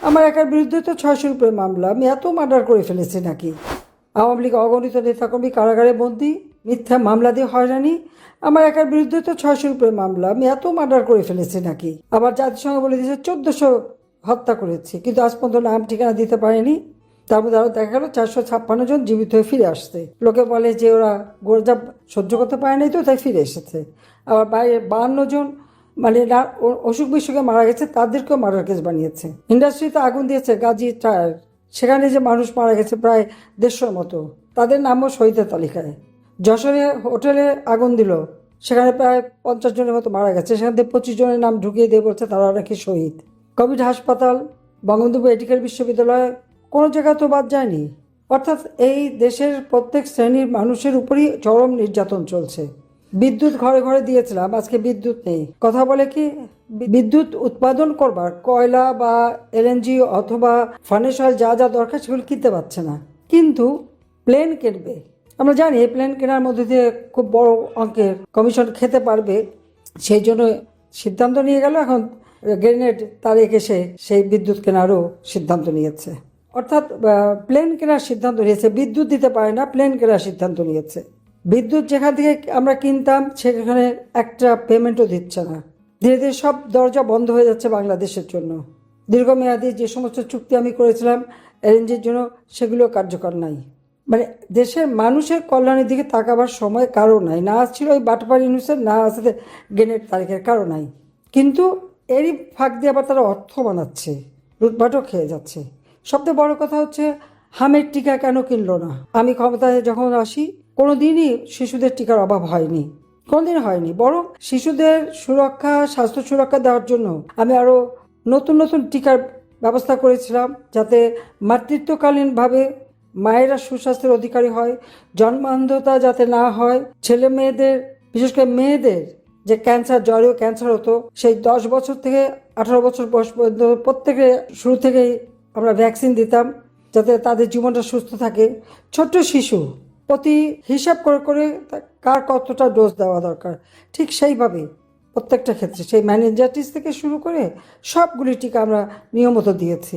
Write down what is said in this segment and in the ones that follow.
আমার একার বিরুদ্ধে তো 600-র উপরে মামলা। আমি এত মার্ডার করে ফেলেছি নাকি? আওয়ামী লীগ অগণিত নেতাকর্মী কারাগারে বন্দী, মিথ্যা মামলা দিয়ে হয়রানি। আমার একার বিরুদ্ধে তো 600-র উপরে মামলা। আমি এত মার্ডার করে ফেলেছি নাকি? আবার জাতিসংঘ বলে দিয়েছে 1400 হত্যা করেছি, কিন্তু আজ পর্যন্ত নাম ঠিকানা দিতে পারেনি। তারপর আরও দেখা গেল 456 জন জীবিত হয়ে ফিরে আসছে। লোকে বলে যে ওরা গোরজা সহ্য করতে পারে নাই তো তাই ফিরে এসেছে। আবার বাইরে 52 জন মানে অসুখ বিসুখে মারা গেছে, তাদেরকেও মার্ডার কেস বানিয়েছে। ইন্ডাস্ট্রিতে আগুন দিয়েছে গাজী টায়ার, সেখানে যে মানুষ মারা গেছে প্রায় 150-র মতো, তাদের নামও শহীদের তালিকায়। যশোরে হোটেলে আগুন দিল, সেখানে প্রায় 50 জনের মতো মারা গেছে, সেখান থেকে 25 জনের নাম ঢুকিয়ে দিয়ে বলছে তারা নাকি শহীদ। কোভিড হাসপাতাল, বঙ্গবন্ধু মেডিকেল বিশ্ববিদ্যালয়, কোনো জায়গায় তো বাদ যায়নি। অর্থাৎ এই দেশের প্রত্যেক শ্রেণীর মানুষের উপরই চরম নির্যাতন চলছে। বিদ্যুৎ ঘরে ঘরে দিয়েছিলাম, আজকে বিদ্যুৎ নেই। কথা বলে কি বিদ্যুৎ উৎপাদন করবার কয়লা বা এলএনজি অথবা ফার্নেস অয়েল যা যা দরকার সেগুলো কিনতে পারছে না, কিন্তু প্লেন কিনবে। আমরা জানি এই প্লেন কেনার মধ্যে দিয়ে খুব বড় অঙ্কের কমিশন খেতে পারবে, সেই জন্য সিদ্ধান্ত নিয়ে গেল। এখন গ্রেনেড তারিখ এসে সেই বিদ্যুৎ কেনারও সিদ্ধান্ত নিয়েছে। অর্থাৎ প্লেন কেনার সিদ্ধান্ত নিয়েছে, বিদ্যুৎ দিতে পারে না, প্লেন কেনার সিদ্ধান্ত নিয়েছে। বিদ্যুৎ যেখান থেকে আমরা কিনতাম সেখানে একটা পেমেন্টও দিচ্ছে না। ধীরে ধীরে সব দরজা বন্ধ হয়ে যাচ্ছে বাংলাদেশের জন্য। দীর্ঘমেয়াদী যে সমস্ত চুক্তি আমি করেছিলাম এলএনজির জন্য, সেগুলো কার্যকর নাই। মানে দেশের মানুষের কল্যাণের দিকে তাকাবার সময় কারো নাই। না ছিল ওই বাটপাড়ি নিউজের, না আসলে গ্রেনেড তারিখের, কারো নাই। কিন্তু এরই ফাঁক দিয়ে আবার তারা অর্থ বানাচ্ছে, লুটপাটও খেয়ে যাচ্ছে। সবচেয়ে বড় কথা হচ্ছে হামের টিকা কেন কিনলো না? আমি ক্ষমতায় যখন আসি কোনোদিনই শিশুদের টিকার অভাব হয়নি, কোনোদিন হয়নি। বরং শিশুদের সুরক্ষা, স্বাস্থ্য সুরক্ষা দেওয়ার জন্য আমি আরও নতুন নতুন টিকার ব্যবস্থা করেছিলাম, যাতে মাতৃত্বকালীনভাবে মায়েরা সুস্বাস্থ্যের অধিকারী হয়, জন্মান্ধতা যাতে না হয়, ছেলে মেয়েদের, বিশেষ করে মেয়েদের যে ক্যান্সার, জরায়ু ক্যান্সার হতো, সেই 10 বছর থেকে 18 বছর বয়স পর্যন্ত প্রত্যেকে শুরু থেকেই আমরা ভ্যাকসিন দিতাম, যাতে তাদের জীবনটা সুস্থ থাকে। ছোট্ট শিশু প্রতি হিসাব করে করে কার কতটা ডোজ দেওয়া দরকার, ঠিক সেইভাবে প্রত্যেকটা ক্ষেত্রে সেই ম্যানেঞ্জাইটিস থেকে শুরু করে সবগুলি টিকা আমরা নিয়মিত দিয়েছি।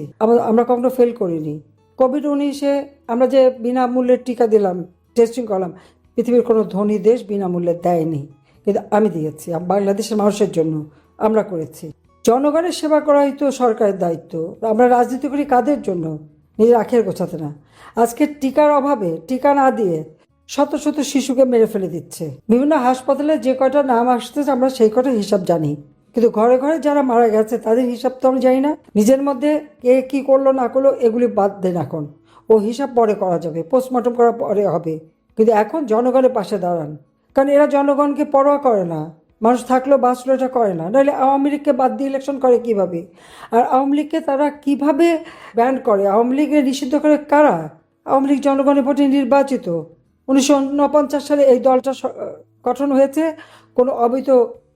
আমরা কখনো ফেল করিনি। কোভিড-19-এ আমরা যে বিনামূল্যের টিকা দিলাম, টেস্টিং করলাম, পৃথিবীর কোনো ধনী দেশ বিনামূল্যে দেয়নি, কিন্তু আমি দিয়েছি। বাংলাদেশের মানুষের জন্য আমরা করেছি। জনগণের সেবা করাই তো সরকারের দায়িত্ব। আমরা রাজনীতি করি কাদের জন্য? নিজের আখের গোছাতে না। আজকে টিকার অভাবে, টিকা না দিয়ে শত শত শিশুকে মেরে ফেলে দিচ্ছে। বিভিন্ন হাসপাতালে যে কয়টা নাম আসতেছে আমরা সেই কটা হিসাব জানি, কিন্তু ঘরে ঘরে যারা মারা গেছে তাদের হিসাব তো আমরা জানি না। নিজের মধ্যে কে কি করলো না করলো এগুলি বাদ দেন এখন, ও হিসাব পরে করা যাবে, পোস্টমর্টম করার পরে হবে। কিন্তু এখন জনগণের পাশে দাঁড়ান, কারণ এরা জনগণকে পরোয়া করে না। মানুষ থাকলেও বাঁচলো এটা করে না। নাহলে আওয়ামী লীগকে বাদ দিয়ে ইলেকশন করে কিভাবে? আর আওয়ামী লীগকে তারা কিভাবে ব্যান করে? আওয়ামী লীগের নিষিদ্ধ করে কারা? আওয়ামী লীগ জনগণের ভোটে নির্বাচিত। 1949 সালে এই দলটা গঠন হয়েছে কোনো অবৈধ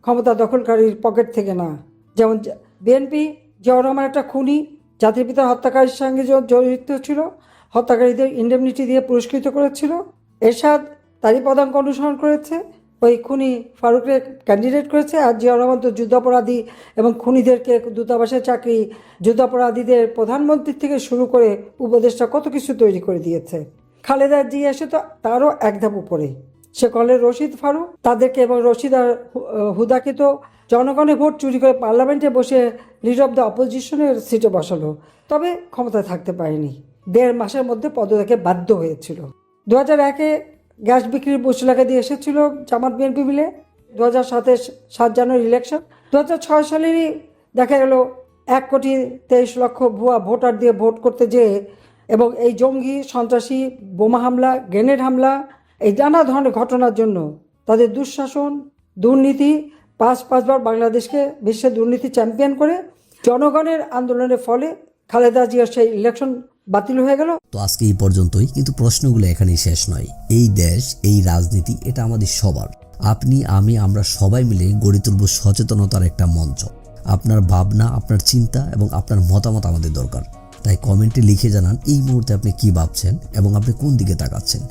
ক্ষমতা দখলকারীর পকেট থেকে না। যেমন বিএনপি, জিয়াউর রহমান একটা খুনি, জাতির পিতা হত্যাকারীর সঙ্গে জড়িত ছিল, হত্যাকারীদের ইন্ডেমনিটি দিয়ে পুরস্কৃত করেছিল। এরশাদ তারই পদাঙ্ক অনুসরণ করেছে, ওই খুনি ফারুককে ক্যান্ডিডেট করেছে। আর জিয়াউর রহমান তো যুদ্ধাপরাধী এবং খুনিদেরকে দূতাবাসের চাকরি, যুদ্ধাপরাধীদের প্রধানমন্ত্রী থেকে শুরু করে উপদেষ্টা কত কিছু তৈরি করে দিয়েছে। খালেদা জিয়া এসে তো তারও এক ধাপ উপরে। সে কলের রশিদ ফারুক, তাদেরকে এবং রশিদ আর হুদাকে তো জনগণের ভোট চুরি করে পার্লামেন্টে বসে লিডার অব দ্য অপোজিশনের সিটে বসালো, তবে ক্ষমতায় থাকতে পারেনি। 1.5 মাসের মধ্যে পদত্যাগে বাধ্য হয়েছিল। 2001-এ গ্যাস বিক্রির 25 টাকা দিয়ে এসেছিল জামাত বিএনপি মিলে। 2007-এ 7 জানুয়ারি ইলেকশন। 2006 সালেরই দেখা গেল 1,23,00,000 ভুয়া ভোটার দিয়ে ভোট করতে যেয়ে এবং এই জঙ্গি, সন্ত্রাসী, বোমা হামলা, গ্রেনেড হামলা, এই নানা ধরনের ঘটনার জন্য তাদের দুঃশাসন, দুর্নীতি, 5বার বাংলাদেশকে বিশ্বের দুর্নীতি চ্যাম্পিয়ন করে জনগণের আন্দোলনের ফলে খালেদা জিয়ার সেই ইলেকশন বাতিল হয়ে গেল। তো আজকে এই পর্যন্তই, কিন্তু প্রশ্নগুলো এখানেই শেষ নয়। এই দেশ, এই রাজনীতি, এটা আমাদের সবার। আপনি, আমি, আমরা সবাই মিলে গড়ে তুলব সচেতনতার একটা মঞ্চ। আপনার ভাবনা, আপনার চিন্তা এবং আপনার মতামত আমাদের দরকার। তাই কমেন্টে লিখে জানান এই মুহূর্তে আপনি কি ভাবছেন এবং আপনি কোন দিকে তাকাচ্ছেন।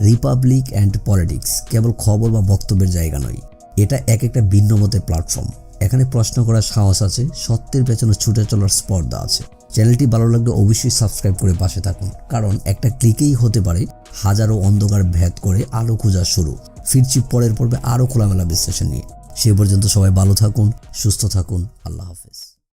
রিপাবলিক অ্যান্ড পলিটিক্স কেবল খবর বা বক্তব্যের জায়গা নয়, এটা একটা ভিন্ন মতের প্ল্যাটফর্ম। এখানে প্রশ্ন করার সাহস আছে, সত্যের পেছনে ছুটে চলার স্পর্ধা আছে। চ্যানেলটি ভালো লাগলে অবশ্যই সাবস্ক্রাইব করে পাশে থাকুন, কারণ একটা ক্লিকেই হতে পারে হাজারো অন্ধকার ভেদ করে আলো খোঁজা শুরু। ফিরছি পরের পর্বে আরও খোলামেলা বিশ্লেষণ নিয়ে। সে পর্যন্ত সবাই ভালো থাকুন, সুস্থ থাকুন। আল্লাহ হাফেজ।